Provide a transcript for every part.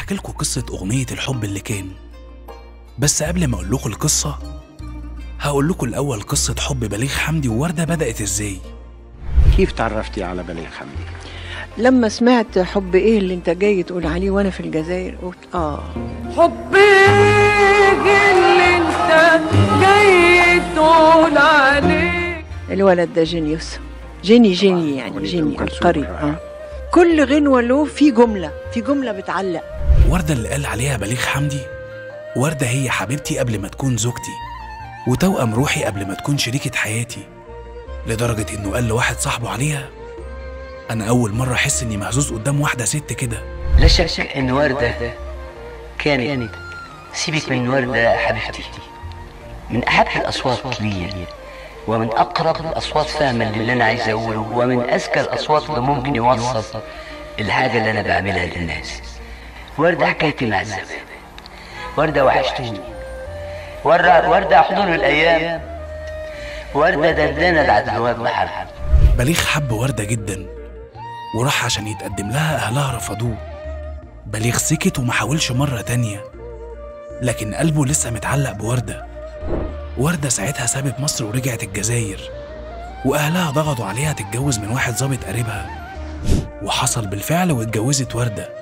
هحكي لكم قصة أغنية الحب اللي كان. بس قبل ما أقول لكم القصة هقول لكم الأول قصة حب بليغ حمدي ووردة بدأت إزاي. كيف تعرفتي على بليغ حمدي؟ لما سمعت حب ايه اللي انت جاي تقول عليه وانا في الجزائر قلت حب ايه اللي انت جاي تقول عليه. الولد ده جينيوس، جيني يعني جيني القري. كل غنوة له في جملة بتعلق. وردة اللي قال عليها بليغ حمدي، وردة هي حبيبتي قبل ما تكون زوجتي، وتوأم روحي قبل ما تكون شريكة حياتي، لدرجة إنه قال لواحد صاحبه عليها: أنا أول مرة أحس إني مهزوز قدام واحدة ست كده. لا شك إن وردة كانت، سيبك من وردة حبيبتي، من أحب الأصوات لي، ومن أقرب الأصوات فهما للي أنا عايز أقوله، ومن أذكى الأصوات اللي ممكن يوصل الحاجة اللي أنا بعملها للناس. وردة حكايتي مع الزمان، وردة وحشتوني، وردة حضور الأيام، وردة دندنة بعد الواد محب. بليغ حب وردة جدا وراح عشان يتقدم لها، أهلها رفضوه. بليغ سكت وما حاولش مرة تانية، لكن قلبه لسه متعلق بوردة. وردة ساعتها سابت مصر ورجعت الجزائر، وأهلها ضغطوا عليها تتجوز من واحد ظابط قريبها، وحصل بالفعل واتجوزت وردة.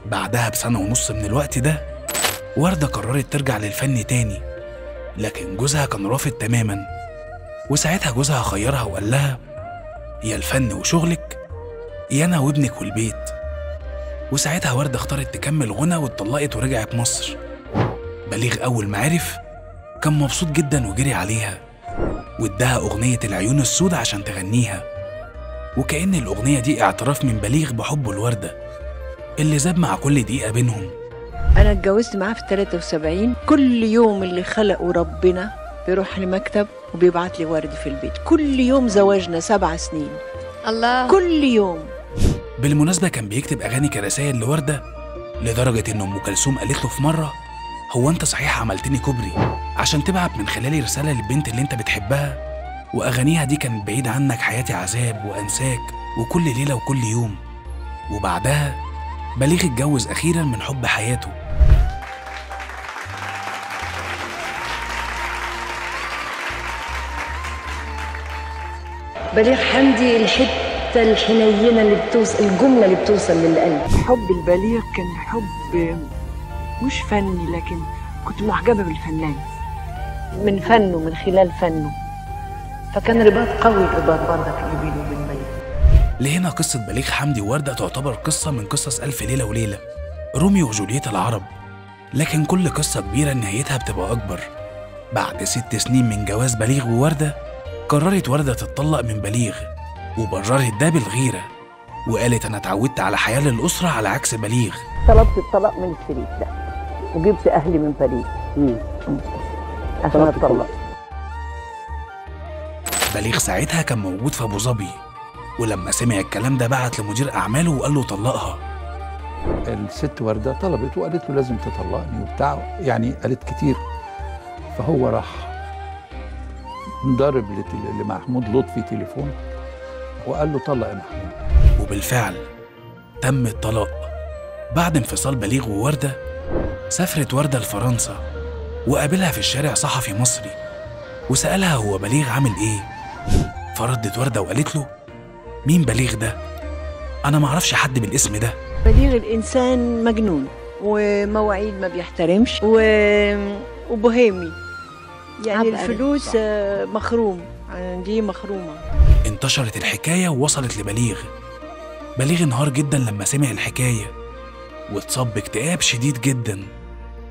بعدها بسنة ونص من الوقت ده وردة قررت ترجع للفن تاني، لكن جوزها كان رافض تماما. وساعتها جوزها خيرها وقال لها: يا الفن وشغلك، يا أنا وابنك والبيت. وساعتها وردة اختارت تكمل غنى واتطلقت ورجعت مصر. بليغ أول ما عرف كان مبسوط جدا وجري عليها واداها أغنية العيون السوداء عشان تغنيها، وكأن الأغنية دي اعتراف من بليغ بحبه لوردة اللي زاد مع كل دقيقة بينهم. أنا اتجوزت معاه في 73. كل يوم اللي خلقه ربنا بيروح لمكتب وبيبعت لي ورد في البيت. كل يوم زواجنا 7 سنين. الله. كل يوم. بالمناسبة كان بيكتب أغاني كرسائل لوردة، لدرجة إن أم كلثوم قالت له في مرة: هو أنت صحيح عملتني كوبري عشان تبعت من خلالي رسالة للبنت اللي أنت بتحبها؟ وأغانيها دي كانت بعيد عنك حياتي عذاب وأنساك وكل ليلة وكل يوم. وبعدها بليغ اتجوز أخيرا من حب حياته. بليغ حمدي الحتة الحنينة اللي بتوصل، الجملة اللي بتوصل للقلب. حب البليغ كان حب مش فني، لكن كنت معجبة بالفنان من فنه، من خلال فنه، فكان رباط قوي، الرباط برضك اللي بينه وبين بليغ. لهنا قصة بليغ حمدي ووردة تعتبر قصة من قصص ألف ليلة وليلة، روميو وجولييت العرب. لكن كل قصة كبيرة نهايتها بتبقى أكبر. بعد 6 سنين من جواز بليغ ووردة قررت وردة تتطلق من بليغ، وبررت ده بالغيرة، وقالت: أنا اتعودت على حياة للأسرة على عكس بليغ. طلبت الطلاق من الشريك ده وجبت أهلي من باريس عشان أتطلق. بليغ ساعتها كان موجود في أبو ظبي، ولما سمع الكلام ده بعت لمدير أعماله وقال له طلقها. الست وردة طلبت وقالت له لازم تطلقني وبتاع، يعني قالت كتير. فهو راح ضارب لمحمود لطفي تليفون وقال له طلق يا محمود. وبالفعل تم الطلاق. بعد انفصال بليغ ووردة سافرت وردة لفرنسا، وقابلها في الشارع صحفي مصري وسألها هو بليغ عامل ايه. فردت وردة وقالت له: مين بليغ ده؟ أنا معرفش حد بالاسم ده. بليغ الإنسان مجنون ومواعيد ما بيحترمش وبوهيمي، يعني الفلوس مخروم، دي مخرومة. انتشرت الحكاية ووصلت لبليغ. بليغ انهار جدا لما سمع الحكاية واتصاب باكتئاب شديد جدا.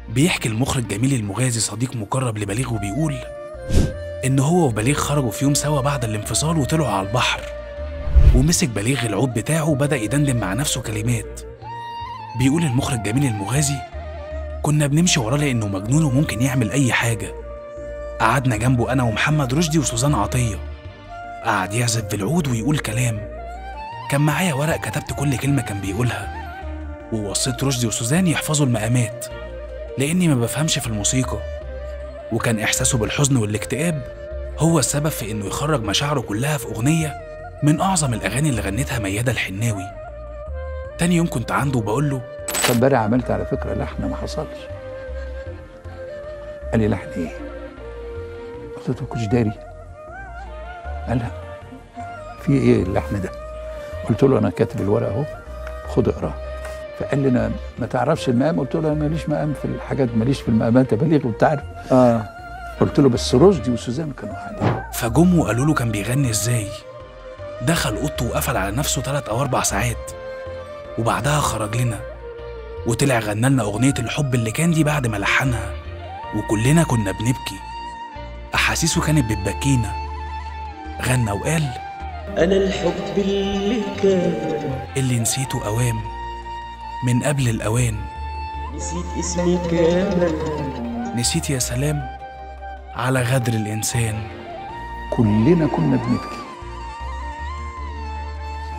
بيحكي المخرج جميل المغازي صديق مقرب لبليغ وبيقول إن هو وبليغ خرجوا في يوم سوا بعد الانفصال وطلعوا على البحر، ومسك بليغ العود بتاعه وبدأ يدندن مع نفسه كلمات. بيقول المخرج جميل المغازي: كنا بنمشي وراه لأنه مجنون وممكن يعمل أي حاجة. قعدنا جنبه أنا ومحمد رشدي وسوزان عطية، قعد يعزف بالعود ويقول كلام. كان معايا ورق كتبت كل كلمة كان بيقولها، ووصيت رشدي وسوزان يحفظوا المقامات لأني ما بفهمش في الموسيقى. وكان إحساسه بالحزن والاكتئاب هو السبب في إنه يخرج مشاعره كلها في أغنية من أعظم الأغاني اللي غنتها ميادة الحناوي. تاني يوم كنت عنده وبقول له: فامبارح عملت على فكره لحن ما حصلش. قال لي لحن ايه؟ قلت له ما كنتش داري. قال لا في ايه اللحن ده؟ قلت له انا كاتب الورقه اهو خد اقراه. فقال لي انا ما تعرفش المقام؟ قلت له انا ماليش مقام في الحاجات، ماليش في المقامات يا بليغ وانت عارف. قلت له بس رشدي وسوزان كانوا قاعدين. فجم وقالوا له كان بيغني ازاي. دخل اوضته وقفل على نفسه 3 أو 4 ساعات، وبعدها خرج لنا وطلع غنى لنا اغنيه الحب اللي كان دي بعد ما لحنها، وكلنا كنا بنبكي. احاسيسه كانت بتبكينا. غنى وقال انا الحب اللي كان اللي نسيته اوام من قبل الاوان، نسيت اسمي كمان، نسيت يا سلام على غدر الانسان. كلنا كنا بنبكي.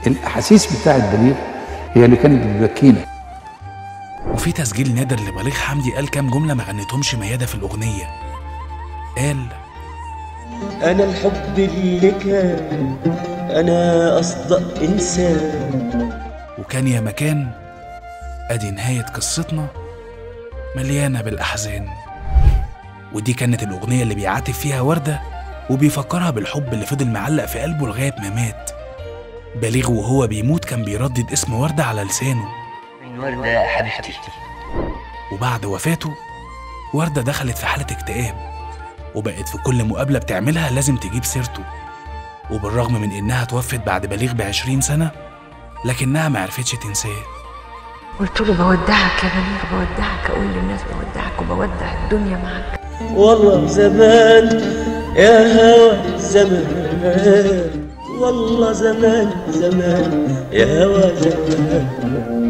الاحاسيس بتاعت بليغ هي اللي كانت بتبكينا. وفي تسجيل نادر لبليغ حمدي قال كام جمله ما غنتهمش ميادة في الاغنيه. قال انا الحب اللي كان، انا اصدق انسان، وكان يا مكان ادي نهايه قصتنا مليانه بالاحزان. ودي كانت الاغنيه اللي بيعاتب فيها ورده وبيفكرها بالحب اللي فضل معلق في قلبه لغايه ما مات. بليغ وهو بيموت كان بيردد اسم ورده على لسانه، من وردة حبيبتي. وبعد وفاته ورده دخلت في حاله اكتئاب، وبقت في كل مقابله بتعملها لازم تجيب سيرته. وبالرغم من انها توفت بعد بليغ ب20 سنه لكنها ما عرفتش تنساه. قلت له بودعك يا بليغ، بودعك، اقول للناس بودعك وبودع الدنيا معاك. والله زمان يا هوى زمان، والله زمان زمان يا هوى زمان.